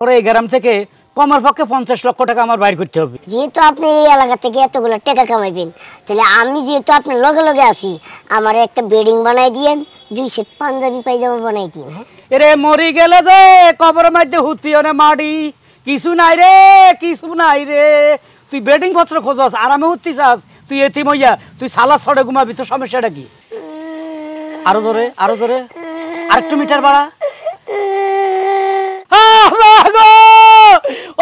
ওরা এই গ্রাম থেকে কমার পক্ষে 50 লক্ষ টাকা আমার বাইর করতে হবে। যেহেতু আপনি এই এলাকা থেকে এতগুলো টাকা কামাইবেন, তাহলে আমি যেহেতু আপনার লগে লগে আসি, আমার একটা বেডিং বানাই দিয়েন, 2 সেট পাঞ্জাবি পায়জামা বানাই দিন। এরে মরি গেলে যে কবরের মধ্যে হুতিয়নে মাড়ি, কিছু নাই রে, কিছু নাই রে। তুই বেডিং পত্র খোঁজস, আরামে উঠতি চাস, তুই এতিম হইয়া তুই সালা ছড়ে ঘুমাবি, তোর সমস্যাটা কি? আরো জোরে, আরো জোরে, আরেকটু মিটার বাড়া।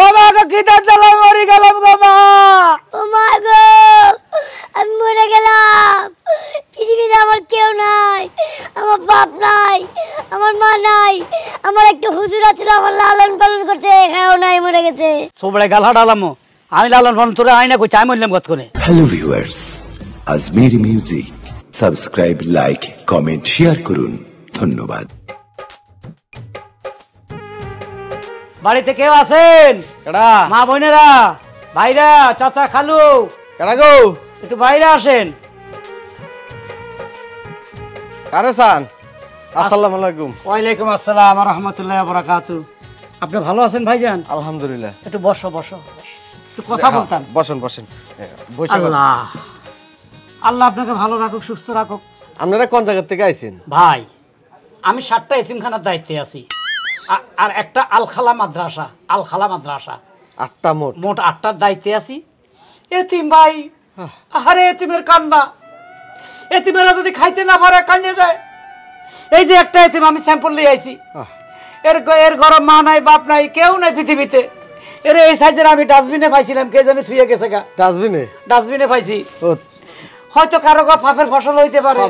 ও মা গো, কি তার জ্বালায় মরি গেলাম গো মা। ও মা গো, আমি মরে গেলাম। পৃথিবীতে আমার কেউ নাই, আমার বাপ নাই, আমার মা নাই, আমার একটা হুজুর আছিল, আমার লালন পালন করছে, খাও নাই, মরে গেছে। সোবড়ে গাল হাডালামো, আমি লালন পালন তোরে আইনা কই চাই মরলাম কত করে। Hello viewers, Ajmeri music subscribe, like, comment, share করুন। ধন্যবাদ। বাড়িতে কেউ আছেন? কেডা? মা বোনেরা, ভাইরা, চাচা, খালু, কেডা গো? একটু বাইরে আসেন। কারে চান? আসসালামু আলাইকুম। ওয়ালাইকুম আসসালাম ওয়া রাহমাতুল্লাহি ওয়া বারাকাতুহু। আপনি ভালো আছেন ভাইজান? আলহামদুলিল্লাহ। একটু বসো বসো, একটু কথা বলতাম। বসেন বসেন। আল্লাহ আল্লাহ আপনাকে ভালো রাখুক, সুস্থ রাখুক। আপনারা কোন জায়গা থেকে আইছেন? ভাই, আমি 7টা এতিমখানার দায়িত্বে আছি, আর একটা আলখালা মাদ্রাসা, আলখালা মাদ্রাসা, 8টা মোট। মোট 8টার দায়িত্বে আছি। এতিম ভাই, আরে এতিমের কান্না, এতিমেরা যদি খাইতে না পারে কান্না দেয়। এই যে একটা এতিম আমি স্যাম্পল নিয়ে আইছি, এর গরম মা নাই, বাপ নাই, কেউ নাই পৃথিবীতে। এর এই সাইজের আমি ডাস্টবিনে পাইছিলাম, কে জানি থুয়ে গেছে গা। ডাস্টবিনে? ডাস্টবিনে পাইছি। ও, হয়তো কারো পাপের ফসল হইতে পারে।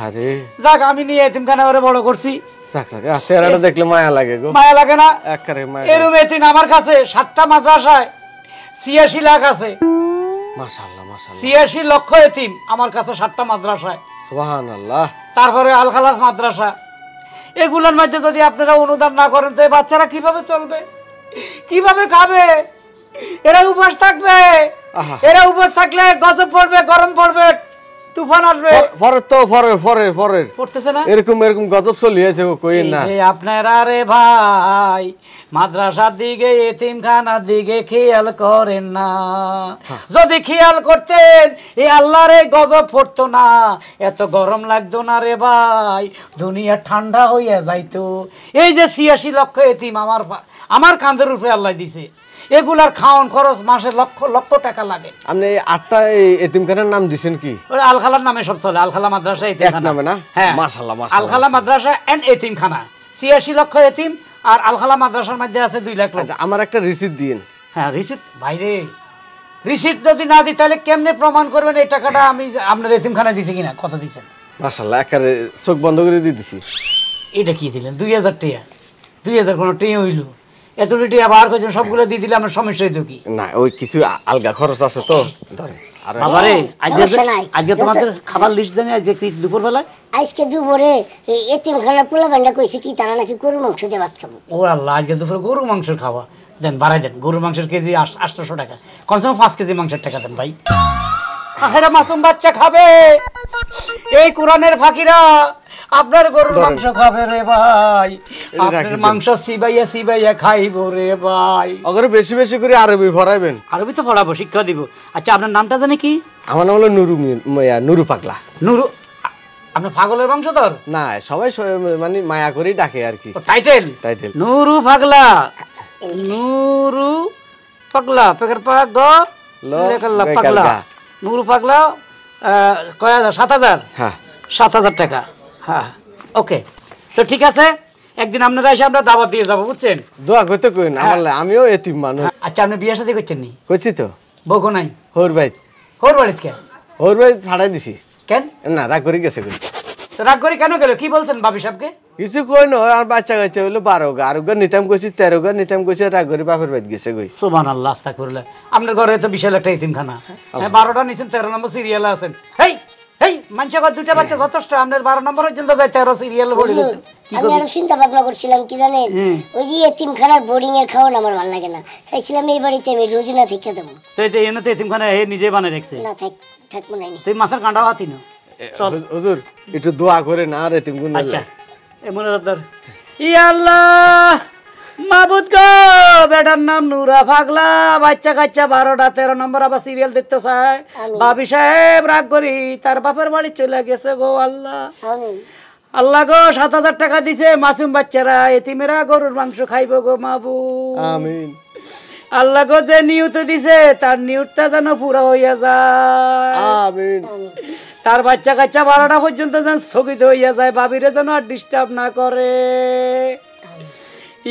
আরে যাক, আমি নিয়ে এতিমখানা ওরে বড় করছি। যাক যাক, চেহারাটা দেখলে মায়া লাগে গো। মায়া লাগে না? একবারে মায়া। এরকম এতিম আমার কাছে 7টা মাদ্রাসায় 86 লাখ আছে। মাশাআল্লাহ মাশাআল্লাহ। 86 লক্ষ এতিম আমার কাছে 7টা মাদ্রাসায়। সুবহানাল্লাহ। তারপরে আল খালাস মাদ্রাসা। এগুলোর মধ্যে যদি আপনারা অনুদান না করেন, তো এই বাচ্চারা কিভাবে চলবে, কিভাবে খাবে? এরা উপবাস থাকবে। এরা উপবাস থাকলে গজব পড়বে, গরম পড়বে, তুফান আসবে। পরের পড়তেছে না? এরকম গজব চলিয়েছে গো, কই না। এই আপনারা রে ভাই, মাদ্রাসার দিকে, এতিমখানার দিকে খেয়াল করেন না। যদি খেয়াল করতেন, এই আল্লাহর এই গজব পড়তো না, এত গরম লাগতো না রে ভাই, দুনিয়া ঠান্ডা হইয়া যাইতো। এই যে 86 লক্ষ এতিম আমার কাঁধের উপরে আল্লাহ দিছে, এগুলার খাওয়ান খরচ মাসে লক্ষ লক্ষ টাকা লাগে। আপনি 8টা এতিমখানার নাম দিবেন কি? ওই আলখালার নামে সব চলে, আলখালা মাদ্রাসা এতিমখানা নামে না? হ্যাঁ, মাশাআল্লাহ মাশাআল্লাহ। আলখালা মাদ্রাসা এন্ড এতিমখানা, 86 লক্ষ এতিম, আর আলখালা মাদ্রাসার মধ্যে আছে 2 লাখ। আচ্ছা, আমার একটা রিসিপ্ট দিন। হ্যাঁ, রিসিপ্ট? ভাইরে, রিসিপ্ট যদি না দিই তাহলে কেমনে প্রমাণ করবেন এই টাকাটা আমি আপনার এতিমখানা দিছি কিনা? কত দিছেন? মাশাআল্লাহ, একেবারে চোখ বন্ধ করে দিয়ে দিছি। এটা কি দিলেন? 2000 টাকা। 2000 কোনো টিয়া হইল? এতটি টিয়া বার করেছেন, সবগুলো দিয়ে দিলে আমার সমস্যা হইতো কি? না, ওই কিছু আলগা খরচ আছে তো। ধরেন। বাবারে, আজকে তোমাদের খাবার লিস্ট জানি, আজকে কি দুপুর বেলায়? আজকে দুপুরে এতিমখানার পোলা বান্ডা কইছে কি, তারা নাকি গরুর মাংস দিয়ে ভাত খাবো। ও আল্লাহ, আজকে দুপুরে গরুর মাংসের খাওয়া দেন, বাড়াই দেন। গরুর মাংসের কেজি 800 টাকা, কমসে কম 5 কেজি মাংসের টাকা দেন ভাই। আহেরা মাসুম বাচ্চা খাবে, এই কোরআনের ফাকিরা আপনার গরুর মাংস খাবে রে ভাই, আপনার মাংস সিবাইয়া সিবাইয়া খাইব রে ভাই। অগরে বেশি বেশি করে আরবি ভরাইবেন। আরবি তো পড়াবো, শিক্ষা দিব। আচ্ছা, আপনার নামটা জানি কি? আমার নাম হলো নুরু পাগলা। নুরু? আপনার পাগলের বংশধর? না, সবাই মানে মায়া করেই ডাকে আর কি। টাইটেল? নুরু পাগলা। নুরু পাগলা, পেকের পাগ লেখাল্লা পাগলা, নুরু পাগলা। কয় হাজার? 7000? হ্যাঁ, 7000 টাকা। হ্যাঁ, ওকে। তো ঠিক আছে, একদিন আপনারা এসে আমরা দাওয়াত দিয়ে যাবো, বুঝছেন? দোয়া করতে কইন, আমিও এতিম মানুষ। আচ্ছা, আপনি বিয়ে শাদী করছেন নি? করছি তো। বউকো নাই? হোর ভাই। হোর বাড়িত কেন? হোর ভাই ফাড়াই দিছি। কেন? না, রাগ করে গেছে কই। তো রাগ করে কেন গেল? কি বলছেন বাবি সাহেবকে? কিছু কই না, আর বাচ্চা কাচ্চা হইলো 12 গা, আর গা নিতাম কইছি 13 গা, নিতাম কইছি, রাগ করে বাপের বাড়ি গেছে কই। সুবহানাল্লাহ, আস্তাগফিরুল্লাহ। আপনার ঘরে তো বিশাল একটা এতিমখানা, 12টা নিছেন, 13 নম্বর সিরিয়ালে আছেন। হেই হেই, মানুষের ঘর 2টা বাচ্চা যথেষ্ট, আপনার 12 নম্বর পর্যন্ত যায়, 13 সিরিয়ালে পড়ে গেছেন। আমি আরো চিন্তা ভাবনা করছিলাম কি জানেন, ওই যে এতিমখানার বোর্ডিং এর খাওয়ান আমার ভালো লাগে না, চাইছিলাম এই বাড়িতে আমি রোজিনা থেকে দেবো। তো এনে তো এতিমখানা হে নিজে বানিয়ে রাখছে। না, থাকবো না। তুই মাছের কাঁটাও হাতি না। হুজুর একটু দোয়া করে না, আর এতিম গুণ। আচ্ছা, এমন ধর। ইয়া আল্লাহ, মাবুদ গো, বেটার নাম নুরা পাগলা, বাচ্চা কাচ্চা 12টা 13 নম্বর আবার সিরিয়াল দেখতে চায়। ভাবি সাহেব রাগ করি তার বাপের বাড়ি চলে গেছে গো আল্লাহ। আল্লাহ গো 7,000 টাকা দিছে, মাসুম বাচ্চারা এতিমেরা গরুর মাংস খাইব গো মাবুদ। আমিন। আল্লাহ গো যে নিয়ত দিছে তার নিয়তটা যেন পুরো হইয়া যায়। আমিন। তার বাচ্চা কাচ্চা 12টা পর্যন্ত যেন স্থগিত হইয়া যায়, বাবিরে যেন আর ডিস্টার্ব না করে।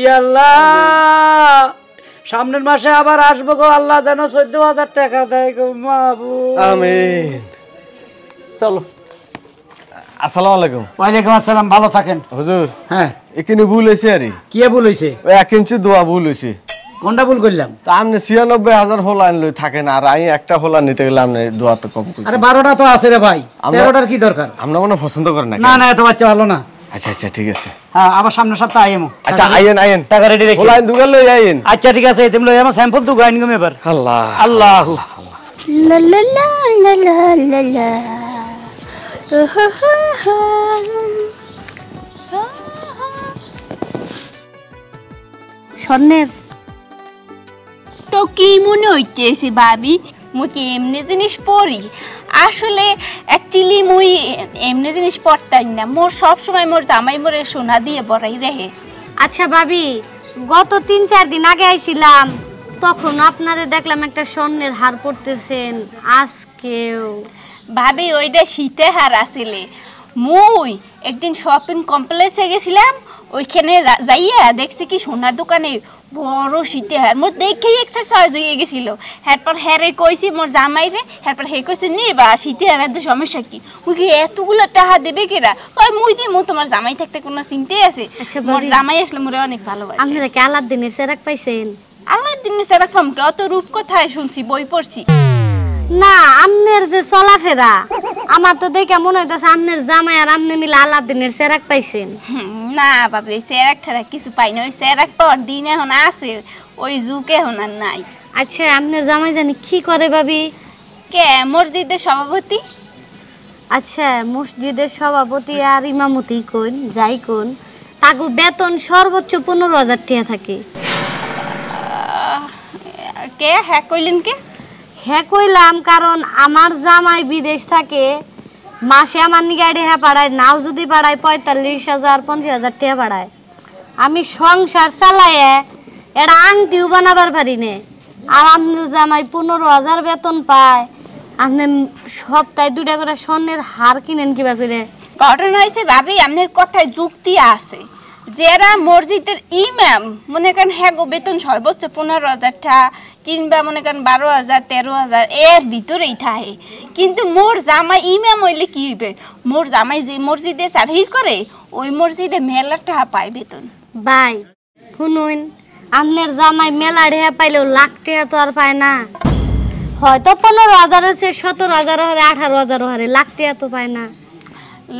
ইয়া আল্লাহ, সামনের মাসে আবার আসবো গো আল্লাহ, যেন 14,000 টাকা দেয় গো মাবুদ। আমিন। চলো। আসসালামু আলাইকুম। ওয়ালাইকুম আসসালাম, ভালো থাকেন হুজুর। হ্যাঁ, এখানে ভুল হয়েছে আরে। কি ভুল হইছে? ওই 1 ইঞ্চি দোয়া ভুল হয়েছে। কোনটা ভুল করলাম? তা আপনি 96,000 হোলা আনলে থাকেন, আর আমি একটা হোলা নিতে গেলে আপনি দোয়া তো কম করছেন। আরে 12টা তো আছে রে ভাই, 13টার কি দরকার? আমরা মনে হয় পছন্দ করেন না। না না, এত বাচ্চা ভালো না। আচ্ছা আচ্ছা ঠিক আছে। হ্যাঁ, আবার সামনের সপ্তাহে আইমো। আচ্ছা আইয়েন আইয়েন, টাকা রেডি রেখে। হোলা দুগাল লই আইয়েন। আচ্ছা ঠিক আছে, তুমি লই আমার স্যাম্পল তো গাইন গম এবার। আল্লাহ আল্লাহ। লা লা লা লা লা লা লা। স্বর্ণের তো কি মনে হইতেছে ভাবি, মুই কি এমনি জিনিস পড়ি? আসলে অ্যাকচুয়ালি মুই এমনি জিনিস পড়তাই না, মোর সবসময় মোর জামাই মোরে সোনা দিয়ে বড়াই রেহে। আচ্ছা ভাবি, গত 3-4 দিন আগে আইছিলাম, তখন আপনারে দেখলাম একটা স্বর্ণের হার পরতেছেন। আজকেও ভাবি ওইটা শীতে হার আসলে। মুই একদিন শপিং কমপ্লেক্সে গেছিলাম, ওইখানে যাইয়া দেখছি কি সোনার দোকানে বড় শীতে হার, মোর দেখেই এক্সারসাইজ হয়ে গেছিল। এরপর হ্যারে কইছি মোর জামাই রে, এরপর হে কইছে নে বা শীতে হারের তো সমস্যা কি, ওই কি এতগুলো টাকা দেবে কেরা? কই মুই দি, মু তোমার জামাই থাকতে কোনো চিন্তাই আছে? মোর জামাই আসলে মোরে অনেক ভালোবাসে। আপনারা কি আলাদিনের চেরাক পাইছেন? আমার দিনে সেরকম কে অত রূপ কথায় শুনছি, বই পড়ছি না, আমনের যে চলাফেরা, আমার তো দেখে মনে হইতেছে আমনের জামাই আর আমনে মিলে আলাদিনের চেরাক পাইছেন। না বাবা, ওই সেরাক ঠেরাক কিছু পাই না, ওই সেরাক পাওয়ার দিন এখন আছে, ওই যুগে এখন আর নাই। আচ্ছা, আমনের জামাই জানি কি করে ভাবি? কে মসজিদের সভাপতি? আচ্ছা, মসজিদের সভাপতি আর ইমামতি কোন যাই কোন, তাকে বেতন সর্বোচ্চ 15,000 টাকা থাকে। কে হ্যাঁ কইলেন কে? হ্যাঁ কইলাম, কারণ আমার জামাই বিদেশ থাকে, মাসে আমার নিগাড়ি হ্যাঁ পাড়ায়, নাও যদি পাড়ায় 45,000 50,000 টাকা পাড়ায়। আমি সংসার চালাইয়ে এটা আংটিও বানাবার পারি নে, আর আপনার জামাই 15,000 বেতন পায়, আপনি সপ্তাহে 2টা করে স্বর্ণের হার কিনেন কিবা করে? ঘটনা হয়েছে ভাবি, আপনার কথায় যুক্তি আছে। যারা মসজিদের ইমাম মনে করেন হ্যাঁ গো বেতন সর্বোচ্চ 15,000 টাকা কিংবা মনে করেন 12,000 13,000 এর ভিতরেই থাকে, কিন্তু মোর জামাই ইমাম হইলে কি হইবে? মোর জামাই যে মসজিদে চাকরি করে ওই মসজিদে মেলা টাকা পায় বেতন। ভাই শুনুন, আপনার জামাই মেলা রেহা পাইলেও লাখ টাকা তো আর পায় না, হয়তো 15,000 আছে, 17,000 হারে 18,000 হারে, লাখ টাকা তো পায় না।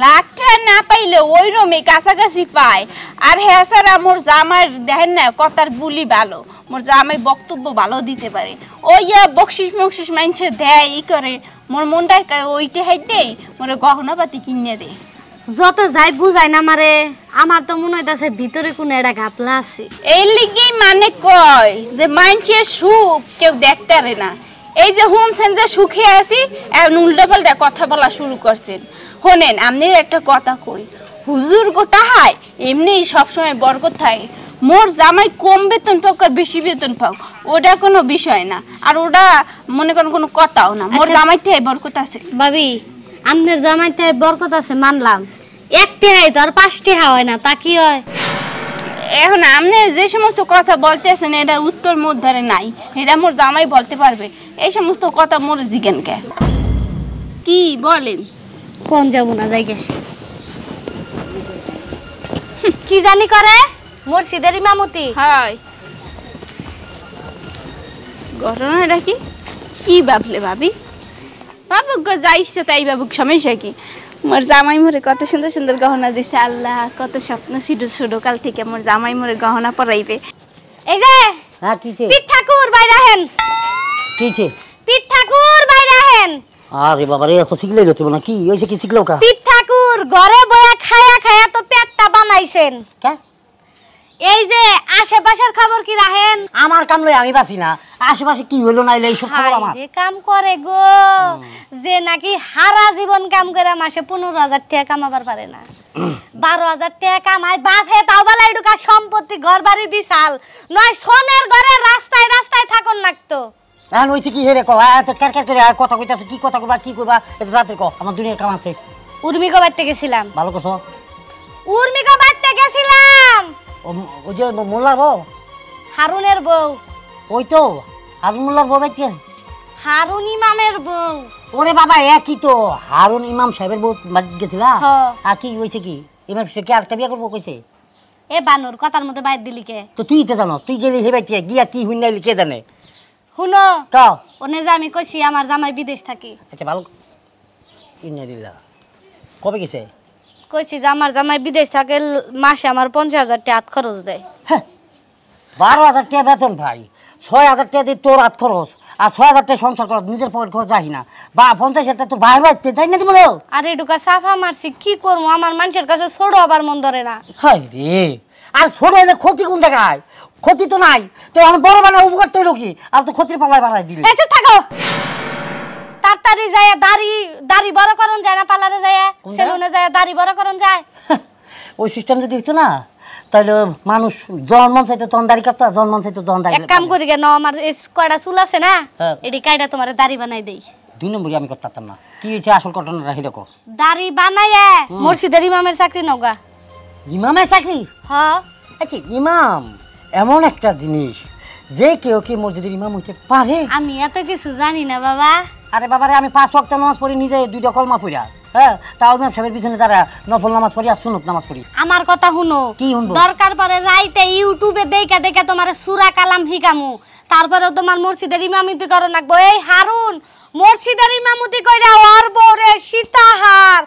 লাখ টাকা না পাইলে ওই রমে কাছাকাছি পায়। আর হ্যাঁ স্যার, মোর জামাই দেখেন না কথার বুলি ভালো, মোর জামাই বক্তব্য ভালো দিতে পারে। ওই বকশিস মকশিস মাইনছে দেয় ই করে, মোর মনটাই ওইটা হাইতেই মোরে গহনাপাতি কিনে দেয়। যত যাই বুঝাই না মারে, আমার তো মনে হইতাছে ভিতরে কোনো একটা ঘাপলা আছে। এই লিগেই মানে কয় যে মাইনছের সুখ কেউ দেখতে পারে না। এই যে হুমছেন যে সুখে আছি, এখন উল্টো পাল্টা কথা বলা শুরু করছেন। শোনেন, আপনার একটা কথা কই, হুজুর গোটা হায় এমনি সবসময় বরকত থাকে। মোর জামাই কম বেতন পাক আর বেশি বেতন পাক ওটা কোনো বিষয় না, আর ওটা মনে করেন কোনো কথাও না। মোর জামাইটাই বরকত আছে। ভাবি, আপনার জামাইতে বরকত আছে মানলাম, 1 টাকাই তো আর 5 টাকা হয় না, তা কি হয়? এখন আপনি যে সমস্ত কথা বলতেছেন এটার উত্তর মোর ধারে নাই, এটা মোর জামাই বলতে পারবে। এই সমস্ত কথা মোর জিজ্ঞেন কে? কি বলেন? কোন যাবো না জায়গা কি জানি করে মসজিদের ইমামতি। হয় ঘটনাটা কি? কি ভাবলে ভাবি? বাবুক যা ইচ্ছে তাই বাবুক, সমস্যা কি? মোর জামাই মোরে কত সুন্দর সুন্দর গহনা দিছে, আল্লাহ কত স্বপ্ন ছিল ছোট কাল থেকে মোর জামাই মোরে গহনা পরাইবে। এই যে হ্যাঁ, কিছে পিঠ ঠাকুর বাইরে আহেন, কিছে? পিঠ ঠাকুর বাইরে আহেন। আরে বাবা রে, এত শিখলে হতো না, কি হইছে? কি শিখলো কা? পিঠ ঠাকুর ঘরে বয়া খায়া খায়া তো পেটটা বানাইছেন। কা এই যে আশেপাশের খবর কি রাখেন? আমার কাম লই আমি বাঁচি না, আশেপাশে কি হলো না এই সব খবর আমার। যে কাম করে গো, যে নাকি সারা জীবন কাম করে মাসে 15,000 টাকা কামাবার পারে না, 12,000 টাকা কামায়, বাপে তাও বালাই ঢুকা সম্পত্তি ঘর বাড়ি দিছাল, নয় সোনের ঘরে রাস্তায় রাস্তায় থাকুন নাকতো। এখন হইছে কি হেরে কো, এত ক্যার করে কথা কইতাছ, কি কথা কইবা কি কইবা এটা রাতে কো, আমার দুনিয়ার কাম আছে। উর্মিকে বাড়তে গেছিলাম। ভালো কছো। উর্মিকে বাড়তে গেছিলাম। ওই যে মোল্লার বউ, হারুনের বউ। ওই তো হারুন মোল্লার বউ বাইতে, হারুন ইমামের বউ। ওরে বাবা একই তো, হারুন ইমাম সাহেবের বউ গেছিলা। আর কি হইছে কি, ইমাম সাহেব কি আজকে বিয়া করবো কইছে? এ বানর কথার মধ্যে বাইর দিলি কে? তো তুই তো জানো, তুই গেলি হে বাইতে গিয়া কি হইন নাইলি কে জানে। শুনো কাও ওনে যে আমি কইছি আমার জামাই বিদেশ থাকে। আচ্ছা ভালো ইন্না দিলা, কবে গেছে? কইছি যে আমার জামাই বিদেশ থাকে, মাসে আমার 50,000 টাকা হাত খরচ দেয়। 12,000 টাকা বেতন ভাই, 6,000 টাকা দিয়ে তোর হাত খরচ, আর 6,000 টাকা সংসার খরচ, নিজের পকেট খরচ যাই না, বা 50,000 টাকা তো বাইরে বাইতে তাই না দিব। আরে ঢুকা সাফা মারছি, কি করবো, আমার মানুষের কাছে ছোট আবার মন ধরে না। হাই রে, আর ছোট হলে ক্ষতি কোন জায়গায়? ক্ষতি তো নাই, তো আমার বড় বানা উপকার তৈল কি, আর তো ক্ষতির পাল্লায় বাড়াই দিলে। এই চুপ থাকো, তাড়াতাড়ি যায় দাড়ি বড় করন যায় না, পার্লারে যায় সেলুনে যায় দাড়ি বড় করন যায়। ওই সিস্টেম যদি হইতো না, তাহলে মানুষ যখন মন চাইতো তখন দাড়ি কাটতো, যখন মন চাইতো তখন দাড়ি। এক কাম করি কেন, আমার এই কয়টা চুল আছে না, হ্যাঁ। এটি কাইটা তোমার দাড়ি বানাই দেই। 2 নম্বরই আমি করতে পারতাম না। কি হয়েছে আসল ঘটনাটা সেটা কো। দাড়ি বানাইয়া মসজিদের ইমামের চাকরি নওগা। ইমামের চাকরি? হ্যাঁ। আচ্ছা ইমাম এমন একটা জিনিস যে কেউ কি মসজিদের ইমাম হইতে পারে? আমি এত কিছু জানি না বাবা। আরে বাবারে, আমি 5 ওয়াক্ত নামাজ পড়ি, নিজে 2টা কলমা পড়া, হ্যাঁ, তাও ইমাম সাহেবের পিছনে তারা নফল নামাজ পড়ি আর সুন্নত নামাজ পড়ি। আমার কথা শুনো, কি শুনবো? দরকার পড়ে রাইতে ইউটিউবে দেখা দেখা তোমার সূরা কালাম হিকামু, তারপরে তোমার মসজিদের ইমামতি করো নাকবো। এই হারুন মসজিদের ইমামতি কইরা ওর বউরে সীতাহার,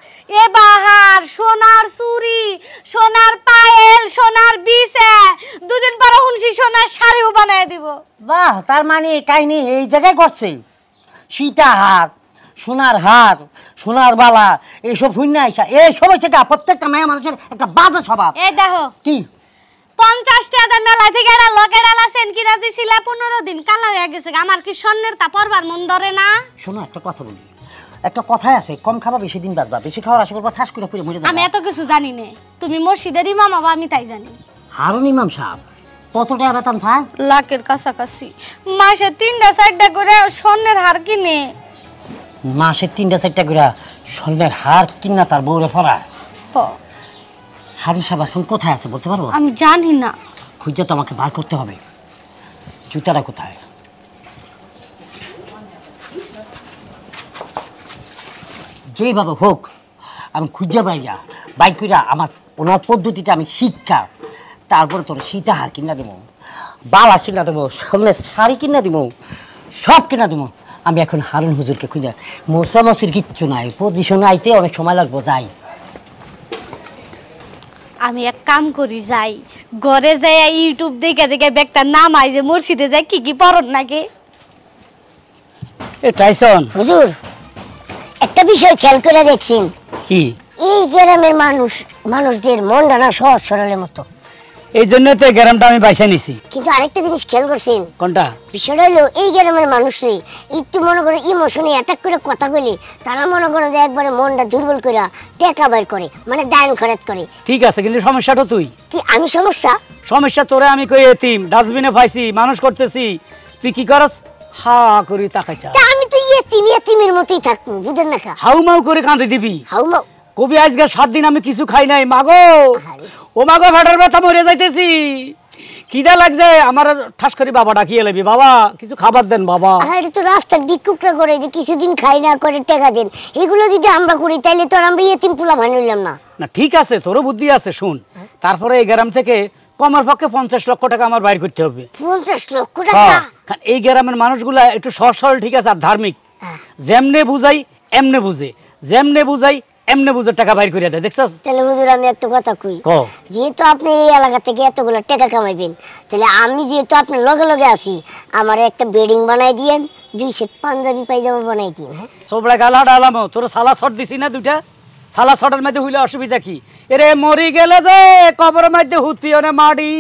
এবাহার, সোনার চুড়ি, সোনার পায়েল, সোনার বিছে, 2 দিন পরে হুনছি সোনার শাড়িও বানায় দিব। বাহ, তার মানে এই কাহিনী এই জায়গায় করছে। সীতাহার, সোনার হার, সোনার বালা, এইসব হুইনা আইসা এইসব হচ্ছে প্রত্যেকটা মেয়ে মানুষের একটা বাজে স্বভাব। এই দেখো কি 50 টাকা মেলা থেকে একটা লকেট আলাছেন কিনা দিছিল 15 দিন কালা হয়ে গেছে। আমার কি স্বর্ণের তা পরবার মন ধরে না? শোনো একটা কথা বলি, একটা কথাই আছে, কম খাবা বেশি দিন বাঁচবা, বেশি খাওয়ার আশা করবা ঠাস করে পুরো মরে যাবে। আমি এত কিছু জানি না, তুমি মসজিদের ইমাম হবা আমি তাই জানি। হারুন ইমাম সাহেব কত টাকা বেতন পায়? লাখের কাছাকাছি, মাসে 3-4টা করে স্বর্ণের হার কিনে। মাসে 3-4টা করে স্বর্ণের হার কিনা তার বউরে ফরায়? হারুন সাহেব এখন কোথায় আছে বলতে পারবো? আমি জানি না, খুঁজে তো আমাকে বার করতে হবে। জুতারা কোথায়? যেভাবে হোক আমি খুঁজে পাইয়া বাইক কইরা আমার ওনার পদ্ধতিতে আমি শিক্ষা, তারপরে তোর সীতাহার কিনা দেবো, বালা কিনা দেবো, সামনে শাড়ি কিনা দিব, সব কিনা দেবো। আমি এখন হারুন হুজুরকে খুঁজে, মশামশির কিচ্ছু নাই, পজিশনে আইতে অনেক সময় লাগবো, যাই। আমি এক কাম করি, যাই ঘরে যাই ইউটিউব দেখে দেখে ব্যাগটা নামাই যে মসজিদে যাই কি কি পড়ন নাকি। এ টাইসন হুজুর, একটা বিষয় খেয়াল করে দেখছেন? কি? এই গ্রামের মানুষদের মনটা না সহজ সরলের মতো, এই জন্য তো গ্রামটা আমি বাইসা নিছি। কিন্তু আরেকটা জিনিস খেয়াল করছেন? কোনটা? বিষয়টা হলো এই গ্রামের মানুষই একটু মনে করে ইমোশনে অ্যাটাক করে কথা বলে তারা মনে করে যে একবারে মনটা দুর্বল করে টাকা বের করে, মানে দান খরচ করে। ঠিক আছে, কিন্তু সমস্যাটা তুই। কি আমি সমস্যা? সমস্যা তোরে আমি কই এতিম ডাস্টবিনে পাইছি, মানুষ করতেছি, তুই কি করস? হা করি তাকাইছা। তা আমি তো ইয়েতিমের মতোই থাকবো, বুঝেন না? হাউমাউ করে কাঁদে দিবি। হাউমাউ কবি আজকে 7 দিন আমি কিছু খাই নাই, মাগো ও মাগো ভেটার ব্যথা মরে যাইতেছি, খিদা লাগছে আমার, ঠাস করে বাবা ডাকিয়ে লাগবি, বাবা কিছু খাবার দেন বাবা। আরে তো রাস্তার ভিক্ষুকরা করে যে কিছুদিন খাই না করে টাকা দেন, এগুলো যদি আমরা করি তাইলে তো আমরা ইয়েতিম পোলা বানাইলাম না। না ঠিক আছে, তোরও বুদ্ধি আছে, শুন। তারপরে এই গ্রাম থেকে কমার পক্ষে 50 লক্ষ টাকা আমার বাইর করতে হবে। 50 লক্ষ টাকা? কারণ এই গ্রামের মানুষগুলা একটু সহজ সরল, ঠিক আছে, আর ধার্মিক। যেমনে বুঝাই এমনে বুঝে, যেমনে বুঝাই এমনে বুঝে টাকা বাইর করে দেয়, দেখছস? তাহলে হুজুর আমি একটা কথা কই, যেহেতু আপনি এই এলাকা থেকে এতগুলো টাকা কামাইবেন, তাহলে আমি যেহেতু আপনার লগে লগে আসি, আমার একটা বেডিং বানাই দিয়েন, 2 সেট পাঞ্জাবি পায়জামা বানাই দিন। সবড়া গালা ডালাম, তোর সালা শট দিছি না 2টা, সালা শটের মধ্যে হইলে অসুবিধা কি? এরে মরি গেলে যে কবরের মধ্যে হুত পিয়নে মাড়ি,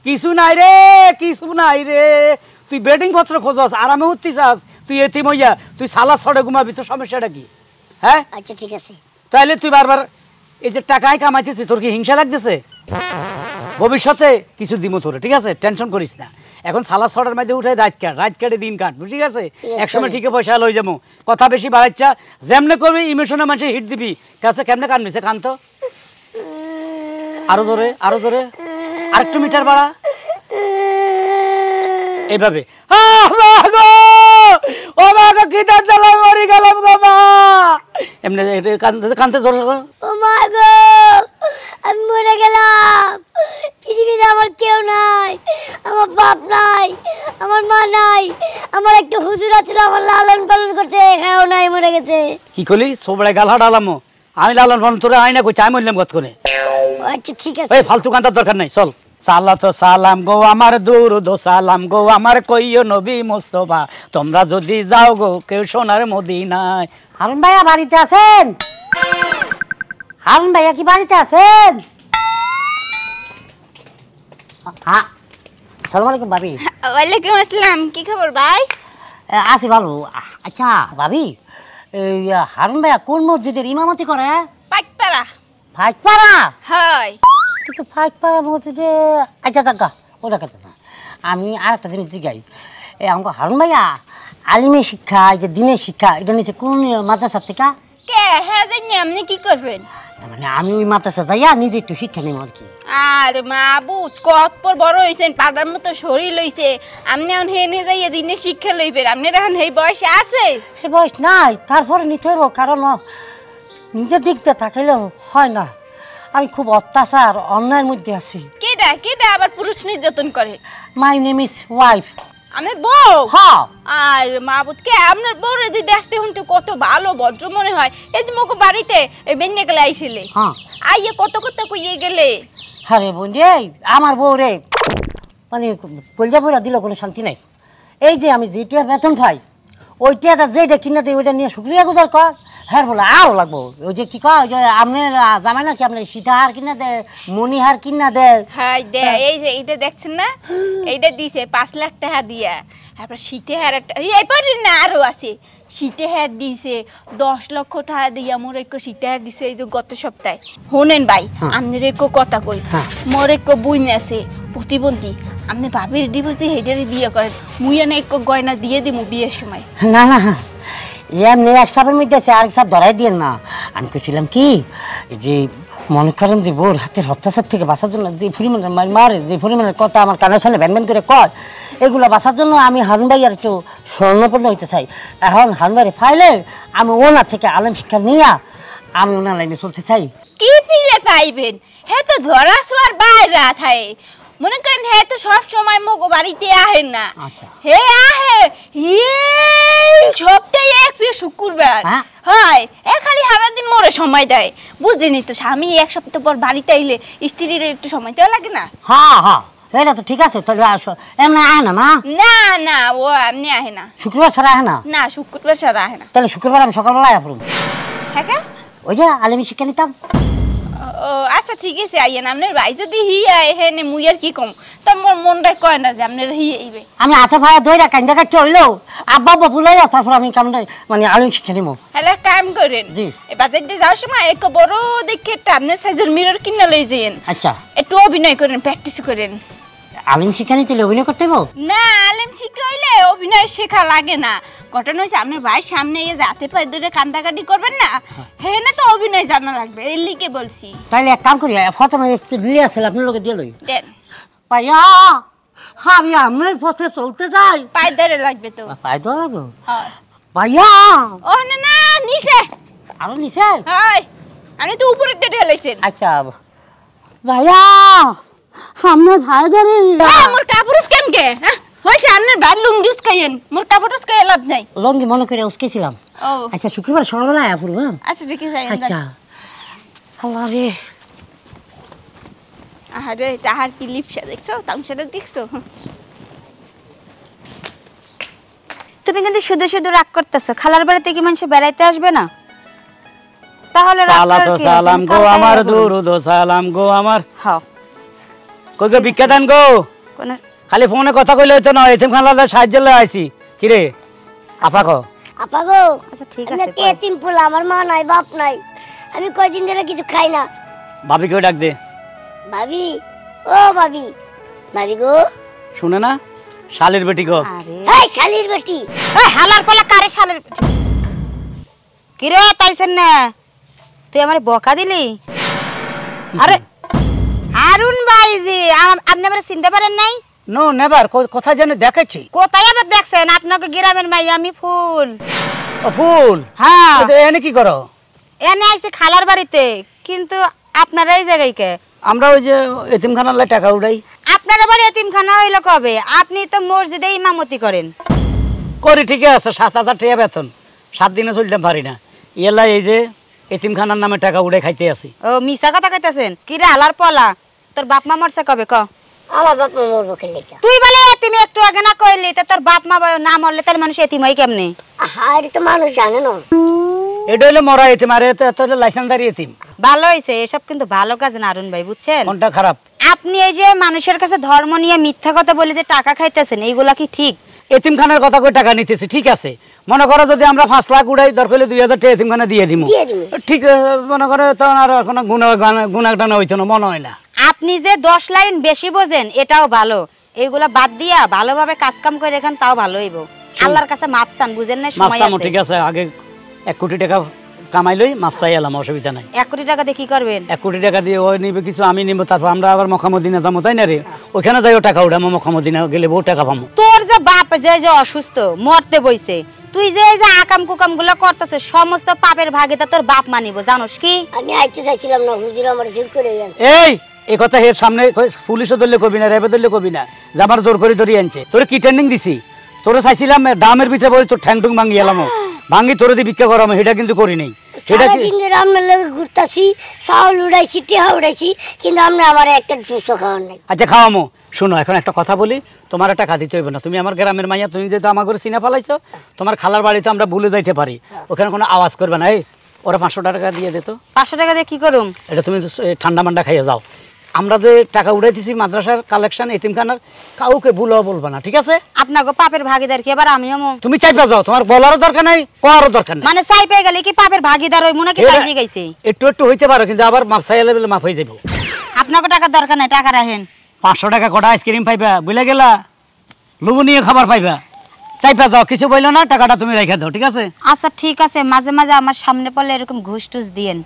কিছু নাই রে, কিছু নাই রে। তুই বেডিং পত্র খোঁজস, আরামে উঠতে চাস, তুই এতিম হইয়া তুই সালা ছড়ে ঘুমাবি, তোর সমস্যাটা কি? হ্যাঁ আচ্ছা ঠিক আছে। তাইলে তুই বারবার এই যে টাকায় কামাইতেছিস, তোর কি হিংসা লাগতেছে? ভবিষ্যতে কিছু দিমো তোরে, ঠিক আছে? টেনশন করিস না। এখন সালা ছড়ার মধ্যে উঠে রাত কাটে দিন কাট, ঠিক আছে? একসময় ঠিকই পয়সা লই যাবো। কথা বেশি বাড়াইছা, যেমনে করবি ইমোশনে মানুষের হিট দিবি। কাছে কেমনে কানবিছে, কান তো আরো জোরে, আরো জোরে, আরেকটু মিটার বাড়া, এইভাবে। ও মা গো, কি দাঁত জ্বালায় মরি গেলাম গো মা। এমনি কানতে জোরে। ও মা গো, আমি মরে গেলাম। পৃথিবীতে আমার কেউ নাই, আমার বাপ নাই, আমার মা নাই, আমার একটা হুজুর আছিল, আমার লালন পালন করছে, হ্যাঁ নাই, মরে গেছে। কি করলি? সোবড়ায় গাল হাঁটালামো আমি, লালন পালন তোরা আয়না কই চাই মরলাম কত করে। আচ্ছা ঠিক আছে। এই ফালতু কান্তার দরকার নাই, চল। সালাত সালাম গো আমার দুরুদ সালাম গো আমার কইও নবী মুস্তাফা, তোমরা যদি যাও গো কেউ সোনার মদিনায়। হারুন ভাইয়া বাড়িতে আছেন? হারুন ভাইয়া কি বাড়িতে আছেন? হ্যাঁ, আসসালামু আলাইকুম ভাবি। ওয়ালাইকুম আসসালাম, কি খবর ভাই? আছি ভালো। আচ্ছা ভাবি, এই হারুন ভাইয়া কোন মসজিদের ইমামতি করে? পাইকপাড়া। ফাইকপাড়া? হয়। কিন্তু ফাইকপাড়া মসজিদে, আচ্ছা দেখা ওটা কথা না। আমি আর একটা জিনিস জিগাই, আমাকে হারুন ভাইয়া আলিমে শিক্ষা, এই যে দিনের শিক্ষা, এটা নিচে কোন মাদ্রাসার থেকে? কে হ্যাঁ জানি, আপনি কি করবেন? মানে আমি ওই মাদ্রাসা যাইয়া নিজে একটু শিক্ষা নেব আর কি। আর মাবুত কত পর বড় হইছেন, পাড়ার মতো শরীর লইছে, আপনি এখন হেনে যাইয়া দিনে শিক্ষা লইবেন? আপনার এখন এই বয়সে আছে? এই বয়স নাই, তারপরে নিতে হইব, কারণ নিজের দিক দিয়ে তাকাইলেও হয় না। আমি খুব অত্যাচার অন্যায়ের মধ্যে আছি। কেডা কেডা আবার পুরুষ নির্যাতন করে? My name is wife. আমার বউ? হ্যাঁ। আর মাবুত কে আপনার বউরে যদি দেখতে শুনতে কত ভালো ভদ্র মনে হয়। এই যে মোকে বাড়িতে এই বেন্যা গেলে আইছিলে, হ্যাঁ, আইয়ে কত কথা কইয়ে গেলে। আরে বোন রে, আমার বউ রে মানে কলজা বইরা দিল, কোনো শান্তি নাই। এই যে আমি যেটা বেতন পাই, ওইটা যেটা কিনা দেয় ওইটা নিয়ে শুক্রিয়া গুজার কর, হ্যাঁ বলে আরও লাগবো। ওই যে কি কয়, ওই যে আপনার জামাই না কি, আপনার সীতাহার কিনা দেয়, মণিহার কিনা দেয়। হ্যাঁ দে, এই যে এইটা দেখছেন না, এইটা দিছে 5 লাখ টাকা দিয়া। তারপর শীতে হার এইবার না আরো আছে, শীতে হার দিছে 10 লক্ষ টাকা দিয়া। মোর এক শীতে হার দিছে এই যে গত সপ্তাহে। শোনেন ভাই, আপনার এক কথা কই, মোর এক বুইন আছে প্রতিবন্ধী, আপনি ভাবির দিবসে হেডারে বিয়ে করেন, মুই এনে এক গয়না দিয়ে দিমু বিয়ের সময়। না না, এমনি এক সাপের মধ্যে আছে, আরেক সাপ ধরাই দিয়ে না। আমি বলছিলাম কি, যে মনে করেন যে বোর হাতের অত্যাচার থেকে বাঁচার জন্য যে পরিমাণের মারে, যে পরিমাণের কথা আমার কানের সামনে ব্যান করে কয়, এগুলো বাঁচার জন্য আমি হারুন ভাই আর একটু স্বর্ণপূর্ণ হইতে চাই। এখন হারুন ভাইয়ের ফাইলে আমি ওনার থেকে আলেম শিক্ষা নিয়ে আমি ওনার লাইনে চলতে চাই। কি ফিরে পাইবেন? হ্যাঁ তো ধরা ছোয়ার বাইরে থাকে। মনে করেন হ্যাঁ তো সব সময় মগো বাড়িতে আহেন না। হে আহে সপ্তাহে এক ফির শুক্রবার হয়, খালি সারাদিন মোরে সময় দেয়। বুঝিনি তো, স্বামী এক সপ্তাহ পর বাড়িতে আইলে স্ত্রীর একটু সময় দেওয়া লাগে না? হ্যাঁ হ্যাঁ, এটা তো ঠিক আছে। তাহলে এমনি আহে না? না না, ও এমনি আহে না। শুক্রবার ছাড়া আহে না? না, শুক্রবার ছাড়া আহে না। তাহলে শুক্রবার আমি সকালবেলা আয়া পড়ব। হ্যাঁ, ওই যে আলেমি শিক্ষা নিতাম। ও আচ্ছা ঠিক আছে, আইয়েন। আপনার ভাই যদি হি আয় হেনে মুই আর কি কম, তা মোর মনটা কয় না যে আপনার হি আইবে। আমি হাতে ভাইয়া দইরা কান্দা কাটতে হইলেও আব্বা আব্বা বুলাইয়া তারপর আমি কামটা মানে আলেম শিক্ষা নিব। হ্যালো, কাম করেন, এই বাজার দিয়ে যাওয়ার সময় এক বড় দেখে একটা আপনার সাইজের মিরর কিনে লই যাইয়েন। আচ্ছা, একটু অভিনয় করেন, প্র্যাকটিস করেন। আলেম শিক্ষা নিতে অভিনয় করতে হইব? না, আলেম শিক্ষা হইলে অভিনয় শেখা লাগে না। ঘটনা হচ্ছে আপনার ভাইয়ের সামনে এসে যাতে পায়ে ধরে কান্দাকাটি করবেন না, হেনে তো অভিনয় জানা লাগবে, এর লিগে বলছি। তাইলে এক কাম করি, ফটো একটু দিয়ে আসলে আপনার লোকে দিয়ে লই। দেন পাইয়া, আমি আপনার পথে চলতে যাই। পায়ে ধরে লাগবে তো? পায়ে ধরে লাগবে হ্যাঁ। পাইয়া ও না না, নিচে আরো নিচে। হাই, আপনি তো উপরে দিয়ে ঢেলাইছেন। আচ্ছা ভাইয়া, আপনার ভাই ধরে মোর কাপড় কেন গে? হ্যাঁ হয়েছে, আপনার ভাই লুঙ্গি উস্কাইয়েন, মোর কাপড় উস্কাই লাভ নাই। লঙ্গি মনে করে উস্কেছিলাম। ও আচ্ছা, শুক্রবার সকালবেলা আয়া পড়ব। আচ্ছা ঠিক আছে। আচ্ছা, আল্লাহ রে, আরে তাহার কি লিপসা দেখছো, তামসাটা দেখছো? তুমি কিন্তু শুধু শুধু রাগ করতেছো। খালার বাড়িতে কি মানুষ বেড়াইতে আসবে না? তাহলে সালাত সালাম গো আমার দুরুদ সালাম গো আমার। হ্যাঁ, কই গো ভিক্ষা দান গো। কোন খালি ফোনে কথা কইলে হইতো না, এতিমখানার সাহায্য লয়ে আইছি। কি রে আপা কো? আপা গো, আচ্ছা ঠিক আমি আছে একটা এতিম পোলা, আমার মা নাই বাপ নাই, আমি কয়দিন ধরে কিছু খাই না। ভাবিকে ডাক দে। ভাবি, ও ভাবি, ভাবি গো। শুনে না, শালির বেটি গো। আরে এই শালির বেটি, এই হালার পালা কারে শালের কি রে তাইছেন না তুই আমারে বকা দিলি? আরে হারুন ভাই জি, আপনি আমারে চিনতে পারেন নাই? নো নেভার, কোথায় যেন দেখাচ্ছি। কোথায় আবার দেখছেন? আপনাকে গ্রামের মাই আমি ফুল। ও ফুল, হ্যাঁ এনে কি করো? এনে আইছে খালার বাড়িতে, কিন্তু আপনারা এই জায়গায় কে? আমরা ওই যে এতিমখানার লাই টাকা উড়াই। আপনারা বাড়ি এতিমখানা হইলো কবে? আপনি তো মসজিদে ইমামতি করেন। করি ঠিকই আছে, 7,000 টাকা বেতন, 7 দিনে চলতে পারি না। এলা এই যে এতিমখানার নামে টাকা উড়ে খাইতে আছি। ও মিছা কথা কইতাছেন? কি রে হালার পলা, তোর বাপ মা মরছে কবে ক? আমার বাপ মা মরবো কে লেখা? তুই বলে তুমি একটু আগে না কইলি, তো তোর বাপ মা না মরলে তাহলে মানুষ এতিম হয় কেমনে? আরে তো মানুষ জানে না। এটা হলো মরা এতিম, আর এত হলো লাইসেন্সদারি এতিম। ভালো হইছে, এসব কিন্তু ভালো কাজ না অরুণ ভাই, বুঝছেন? কোনটা খারাপ? আপনি এই যে মানুষের কাছে ধর্ম নিয়ে মিথ্যা কথা বলে যে টাকা খাইতেছেন, এইগুলা কি ঠিক? এতিমখানার কথা কই টাকা নিতেছি, ঠিক আছে। মনে করো যদি আমরা 5 লাখ উড়াই, দরকার হলে 2,000 টাকা এতিমখানা দিয়ে দিব, ঠিক মনে করো, তখন আর কোনো গুণাগানা হইতো না, মনে হয় না। আপনি যে 10 লাইন বেশি বোঝেন এটাও ভালো, এইগুলা বাদ দিয়া ভালোভাবে কাজ কাম করে রাখেন, তাও ভালো হইব। আল্লাহর কাছে মাপ চান, বুঝেন না? সময় আছে, ঠিক আছে। আগে 1 কোটি টাকা কামাই লই, মাপ চাই এলাম, অসুবিধা নাই। 1 কোটি টাকা দিয়ে কি করবেন? 1 কোটি টাকা দিয়ে ওই নিবে কিছু, আমি নিব, তারপর আমরা আবার মক্কা-মদিনা যাবো, তাই না রে? ওখানে যাইও টাকা উঠামো, মক্কা-মদিনা গেলে বহু টাকা পাবো। তোর যে বাপ যে অসুস্থ মরতে বইছে, তুই যে এই যে আকাম কুকাম গুলো করতেছে, সমস্ত পাপের ভাগিদার তোর বাপ মানিব, জানোস কি? আমি আইতে চাইছিলাম না, হুজুর আমার জোর করে আনছে। এই কথা এর সামনে পুলিশও ধরলে কবি না, রেবে ধরলে কবি না, যে আমার জোর করে ধরে আনছে। তোরে কি ট্রেনিং দিছি? তোরে চাইছিলাম ডামের ভিতরে বলি তোর ঠ্যাং টুং ভাঙি এলাম, ভাঙি তোরে দিয়ে ভিক্ষা করাম, সেটা কিন্তু করি নাই। সেটা কি আপনার লগে ঘুরতাছি, চাউল উড়াইছি, টিহা উড়াইছি, কিন্তু আমরা আমার একটা জুসও খাওয়ার নাই। আচ্ছা খাওয়ামো। শোনো, এখন একটা কথা বলি, তোমার টাকা দিতে হইবে না, তুমি আমার গ্রামের মাইয়া, তুমি যেহেতু আমার ঘরে চিনা ফেলাইছো, তোমার খালার বাড়িতে আমরা ভুলে যাইতে পারি, ওখানে কোনো আওয়াজ করবে না। এই ওরা 500 টাকা দিয়ে দিত। 500 টাকা দিয়ে কি করুম? এটা তুমি ঠান্ডা মান্ডা খাইয়ে যাও। আমরা যে টাকা উড়াইতেছি মাদ্রাসার কালেকশন, এতিমখানার, কাউকে ভুলও বলবা না, ঠিক আছে? আপনাকে পাপের ভাগিদার কি আবার আমিও? তুমি চাইপা যাও, তোমার বলারও দরকার নাই, কোয়ারও দরকার নাই। মানে চাই পেয়ে গেলে কি পাপের ভাগিদার হই? মনে কি তাই গাইছে? একটু একটু হইতে পারো, কিন্তু আবার মাপ চাইলে বলে মাপ হয়ে যাবো। আপনাকে টাকার দরকার নাই, টাকা রাখেন। 500 টাকা কটা আইসক্রিম পাইবা, বুঝলে গেলা, লবণীয় খাবার পাইবা। চাইপা যাও, কিছু বললো না, টাকাটা তুমি রেখে দাও, ঠিক আছে? আচ্ছা ঠিক আছে, মাঝে মাঝে আমার সামনে পড়লে এরকম ঘুষ টুস দিয়েন,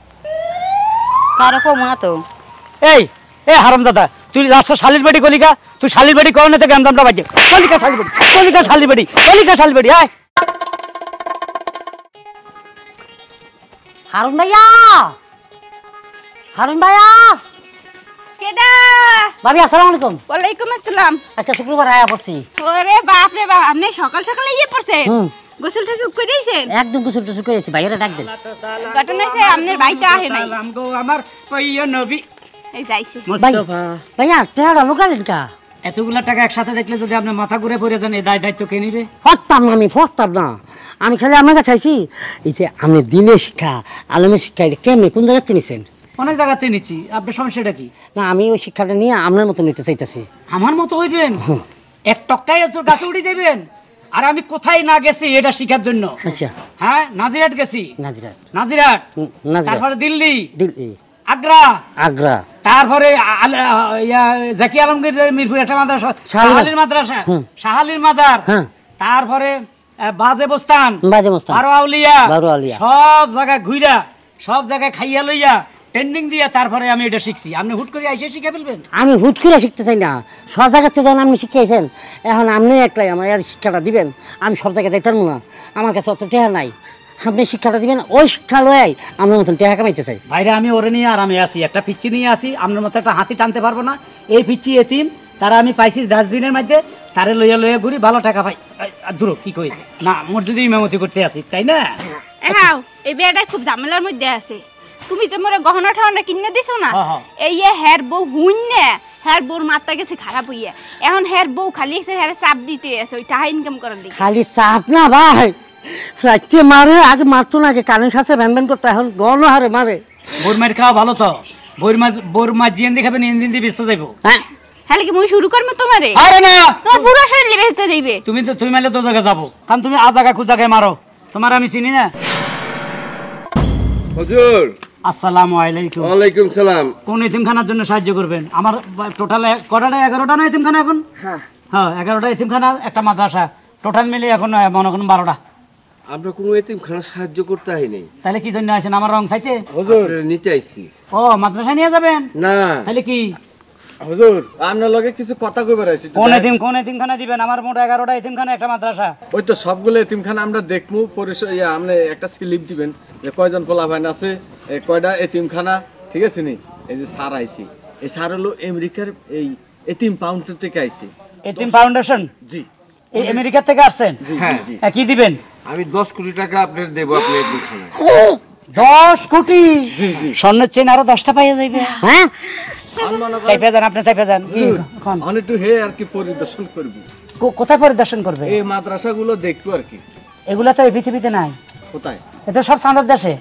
কারো কমো না তো। এই হারাম দাদা, তুই লাস্ট শালির বাড়ি কলিকা, তুই শালির বাড়ি করনে থেকে আমরা বাজে কলিকা শালির বাড়ি, কলিকা শালির বাড়ি, কলিকা শালির বাড়ি। আয় হারুন ভাইয়া, হারুন ভাইয়া। কেডা? ভাবি আসসালামু আলাইকুম। ওয়ালাইকুম আসসালাম। আজকে শুক্রবার আয়া পড়ছি। ওরে বাপ রে বাপ, আপনি সকাল সকালে ইয়ে পড়ছেন? গোসল টোসল করে দিয়েছেন? একদম গোসল টোসল করেছি, বাইরে ডাক দেন। ঘটনা হইছে আপনার ভাইটা আহে নাই। আমার প্রিয় নবী এই যাইছে। মুস্তাফা। ভাইয়া টাকা লোকালেন কা? এতগুলা টাকা একসাথে দেখলে যদি আপনি মাথা ঘুরে পড়ে যান, এই দায়িত্ব কে নিবে? ফরতাম না, আমি ফরতাম না। আমি খালি আমার কাছে চাইছি, এই যে আপনি দিনের শিক্ষা, আলমের শিক্ষা, এটা কেমনি কোন জায়গাতে নিছেন? অনেক জায়গাতে নিচ্ছি, আপনার সমস্যাটা কি? না, আমি ওই শিক্ষাটা নিয়ে আপনার মতো নিতে চাইতেছি। আমার মতো হইবেন? 1 টক্কায় তোর গাছে উঠে যাবেন? আর আমি কোথায় না গেছি এটা শিখার জন্য। আচ্ছা। হ্যাঁ, নাজিরাট গেছি। নাজিরাট, তারপরে দিল্লি, আগ্রা, তারপরে জাকি আলমগীর মিরপুর একটা মাদ্রাসা, শাহালির মাদ্রাসা, শাহালির মাজার, তারপরে বাজেবস্তান, বারোয়াউলিয়া, সব জায়গায় ঘুরা, সব জায়গায় খাইয়া লইয়া ট্রেনিং দিয়া তারপরে আমি এটা শিখছি। আপনি হুট করে আইসে শিখে ফেলবেন? আমি হুট করে শিখতে চাই না, সব জায়গাতে যখন আপনি শিখিয়েছেন, এখন আপনি একলাই আমার শিক্ষাটা দিবেন। আমি সব জায়গায় যাইতাম না, আমার কাছে অত টেহা নাই, আপনি শিক্ষাটা দিবেন। ওই শিক্ষা লয় আপনার মতন টেহা কামাইতে চাই। ভাইরা আমি ওরে নিয়ে আরামে আছি, একটা পিচ্ছি নিয়ে আসি, আপনার মতো একটা হাতি টানতে পারবো না। এই পিচ্ছি এতিম, তারা আমি পাইছি ডাস্টবিনের মধ্যে, তারে লইয়া লইয়া ঘুরি, ভালো টাকা পাই। দূর কি কই না, মসজিদে ইমামতি করতে আসি, তাই না? হ্যাঁ, এই বিয়েটা খুব ঝামেলার মধ্যে আছে। তুমি যে মোরে গহনা ঠহনা কিনে দিছো না, এই হের বউ হুইন না, হের বউর মাথা গেছে খারাপ হইয়া, এখন হের বউ খালি এসে হের চাপ দিতে আছে, ওই টাকা ইনকাম করার দিকে। খালি চাপ না ভাই, রাত্রে মারে, আগে মারতো না, আগে কানের কাছে ভ্যান ভ্যান করতো, এখন গণ হারে মারে। বোর মার খাওয়া ভালো তো, বোর মাছ জিয়ান দিয়ে খাবেন, ইঞ্জিন দিয়ে ব্যস্ত যাইবো। হ্যাঁ, হ্যাঁ কি মুই শুরু করব তোমারে? আরে না, তোমার পুরো শরীর বেচতে দিবে। তুমি মারলে তো জায়গা যাবো, কারণ তুমি আ জায়গা খুঁজাকে মারো, তোমার আমি চিনি না। হুজুর আসসালামু আলাইকুম। ওয়ালাইকুম সালাম। কোন এতিমখানার জন্য সাহায্য করবেন? আমার টোটাল কটাটা 11টা না এতিমখানা এখন? হ্যাঁ 11টা এতিমখানা, একটা মাদ্রাসা, টোটাল মিলে এখন মনে করুন 12টা। আমরা কোনো এতিমখানা সাহায্য করতে আইনি। তাহলে কি জন্য আছেন আমার রং চাইতে? হুজুর নিতে আইছি। ও মাদ্রাসা নিয়ে যাবেন? না তাহলে কি হুজুর আপনার লগে কিছু কথা কইবার আইছি। কোন এতিমখানা দিবেন? আমার মোট 11টা এতিমখানা, একটা মাদ্রাসা। ওই তো সবগুলো এতিমখানা আমরা দেখমু, আপনি একটা স্লিপ দিবেন যে কয়জন পোলাভাইন আছে, কয়টা এতিমখানা, ঠিক আছে নি? এই যে স্যার আইছি, এই স্যার হলো আমেরিকার এই এতিম ফাউন্ডেশন থেকে আইছি। এতিম ফাউন্ডেশন? জি। এই আমেরিকা থেকে আসছেন? হ্যাঁ। কি দিবেন? আমি 10 কোটি টাকা আপনাদের দেব আপনি এতিমখানায়। 10 কোটি? স্বর্ণের চেন আরো 10টা পাইয়া যাইবে। হ্যাঁ চাইপে যান, আপনি চাইপে যান। আমি একটু হে আর কি পরিদর্শন করব। কোথায় পরিদর্শন করবে? এই মাদ্রাসাগুলো দেখবো আর কি। এগুলা তো এই পৃথিবীতে নাই। কোথায়? এটা সব চাঁদের দেশে।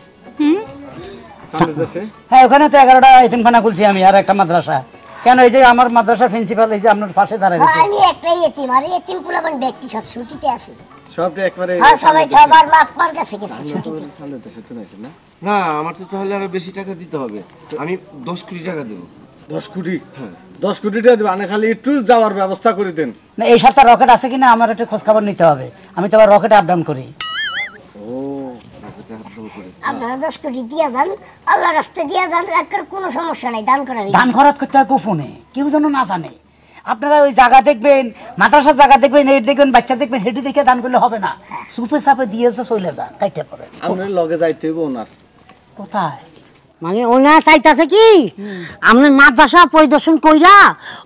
চাঁদের দেশে? হ্যাঁ, ওখানে তো 11টা এতিমখানা খুলছি আমি, আর একটা মাদ্রাসা। কেন, এই যে আমার মাদ্রাসার প্রিন্সিপাল এই যে আপনার পাশে দাঁড়ায় আছে। আমি একটাই এতিম, আর এতিম পুলাবান ব্যক্তি সব ছুটিতে আছে। সবটা একবারে হ্যাঁ, সবাই সবার বাপমার কাছে গেছে ছুটিতে। চাঁদের দেশে তো নাইছে না? না, আমার তো তাহলে আরো বেশি টাকা দিতে হবে। আমি 10 কোটি টাকা দেব। 10 কোটি? হ্যাঁ 10 কোটি টাকা দেব। আনে খালি একটু যাওয়ার ব্যবস্থা করে দেন। না, এই সপ্তাহে রকেট আছে কিনা আমার একটু খোঁজ খবর নিতে হবে। আমি তো আবার রকেটে আপ ডাউন করি। আপনারা 10 কোটি দিয়ে দেন, আল্লাহ রাস্তায় দিয়ে দেন, এর কোনো সমস্যা নাই, দান করা দান খরচ করতে হয় গোপনে, কেউ যেন না জানে। আপনারা ওই জায়গা দেখবেন, মাদ্রাসার জায়গা দেখবেন, এই দেখবেন, বাচ্চা দেখবেন, হেঁটে দেখে দান করলে হবে না। সুপে সাপে দিয়েছে চলে যান, কাইটে পড়েন। আপনার লগে যাইতে হইব ওনার। কোথায়? মানে ওনার চাইতেছে কি আপনার মাদ্রাসা পরিদর্শন কইরা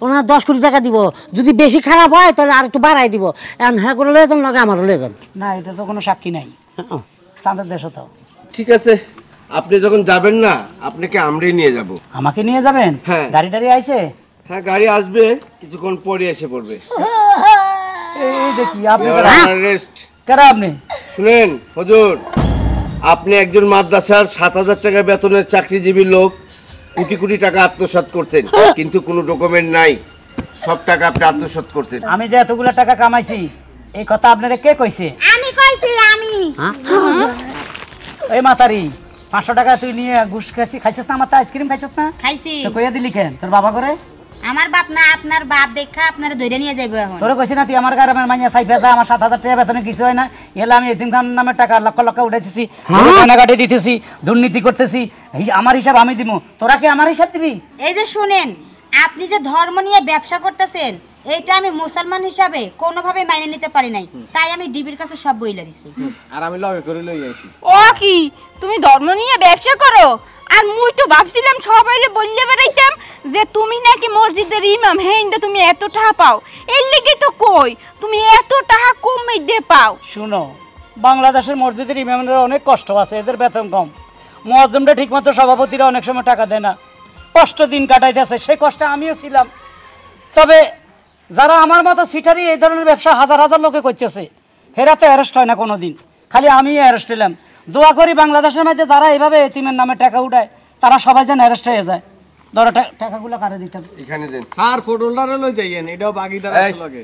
ওনার 10 কোটি টাকা দিব, যদি বেশি খারাপ হয় তাহলে আর একটু বাড়াই দিব। এখন হ্যাঁ করে লয়ে যান, লগে আমারও লয়ে যান। না, এটা তো কোনো সাক্ষী নাই, চাঁদের দেশ তো। ঠিক আছে, আপনি যখন যাবেন না আপনাকে আমরাই নিয়ে যাব। আমাকে নিয়ে যাবেন? হ্যাঁ। গাড়ি টাড়ি আইছে? হ্যাঁ, গাড়ি আসবে, কিছুক্ষণ পরে এসে পড়বে। এই দেখি আপনি রেস্ট কারা? আপনি শুনেন হুজুর, আপনি একজন মাদ্রাসার 7,000 টাকা বেতনের চাকরিজীবী লোক, কোটি কোটি টাকা আত্মসাৎ করছেন, কিন্তু কোনো ডকুমেন্ট নাই। সব টাকা আপনি আত্মসাৎ করছেন। আমি যে এতগুলো টাকা কামাইছি এই কথা আপনারা কে কইছে? আমি কইছি। আমি এই মাতারি 500 টাকা তুই নিয়ে ঘুষ খাইছিস না? আমার তো আইসক্রিম খাইছিস না? খাইছি। তো কইয়া দিলি কেন? তোর বাবা করে? আমার বাপ না, আপনার বাপ দেখা আপনারা ধরে নিয়ে যাইবো এখন। তোরে কইছি না তুই আমার গ্রামের মাইয়া চাইপে যা, আমার 7,000 টাকা বেতনে কিছু হয় না। এলা আমি এতিমখান নামে টাকা লক্ষ লক্ষ উঠাইতেছি, কাটাকাটি দিতেছি, দুর্নীতি করতেছি। আমার হিসাব আমি দিব, তোরা কি আমার হিসাব দিবি? এই যে শুনেন, আপনি যে ধর্ম নিয়ে ব্যবসা করতেছেন, এইটা আমি মুসলমান হিসাবে কোনোভাবে মাইনে নিতে পারি নাই, তাই আমি ডিবির কাছে সব বইলা দিছি। আর আমি লগে করে লই আইছি। ও কি তুমি ধর্ম নিয়ে ব্যবসা করো? আর মুই তো ভাবছিলাম সবাইরে বললে বেড়াইতাম যে তুমি নাকি মসজিদের ইমাম, হ্যাঁ তুমি এত টাকা পাও। এর লেগে তো কই তুমি এত টাকা কমে দে পাও। শুনো, বাংলাদেশের মসজিদের ইমামরা অনেক কষ্ট আছে, এদের বেতন কম। মুয়াজ্জিমরা ঠিকমতো, সভাপতিরা অনেক সময় টাকা দেয় না, কষ্ট দিন কাটাইতেছে। সেই কষ্টে আমিও ছিলাম। তবে যারা আমার মতো সিটারি এই ধরনের ব্যবসা হাজার হাজার লোকে করতেছে, হেরা তো অ্যারেস্ট হয় না কোনো দিন, খালি আমি অ্যারেস্ট হলাম। দোয়া করি বাংলাদেশের মধ্যে যারা এইভাবে এতিমের নামে টাকা উঠায় তারা সবাই যেন অ্যারেস্ট হয়ে যায়। ধরো টাকাগুলো কারে দিতাম? এখানে দেন স্যার, ফটোলটারে লই যাইয়েন, এটাও বাগিদার আছে লগে।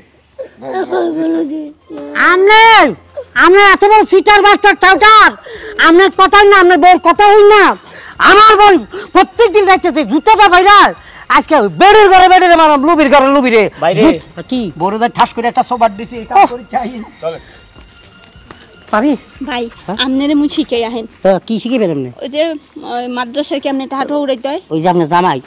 আপনার এত বড় সিটার বাস্টার টাউটার, আপনার কথা না, আপনার বউর কথা হই না। আমার বোন প্রত্যেকদিন রাখতেছে জুতোটা বাইরা, আজকে বেডের ঘরে বেডের মারাম, লুবির ঘরে লুবিরে বাইরে কি বড়দের ঠাস করে একটা সোবার দিছি, এই কাজ করি চাই। চলে পাবি ভাই আমনেরে মুই শিখাই আহেন। কি শিখিবেন আপনি? ওই যে মাদ্রাসার কি আপনি টাকা উড়াইতে হয়? ওই যে আপনার জামাই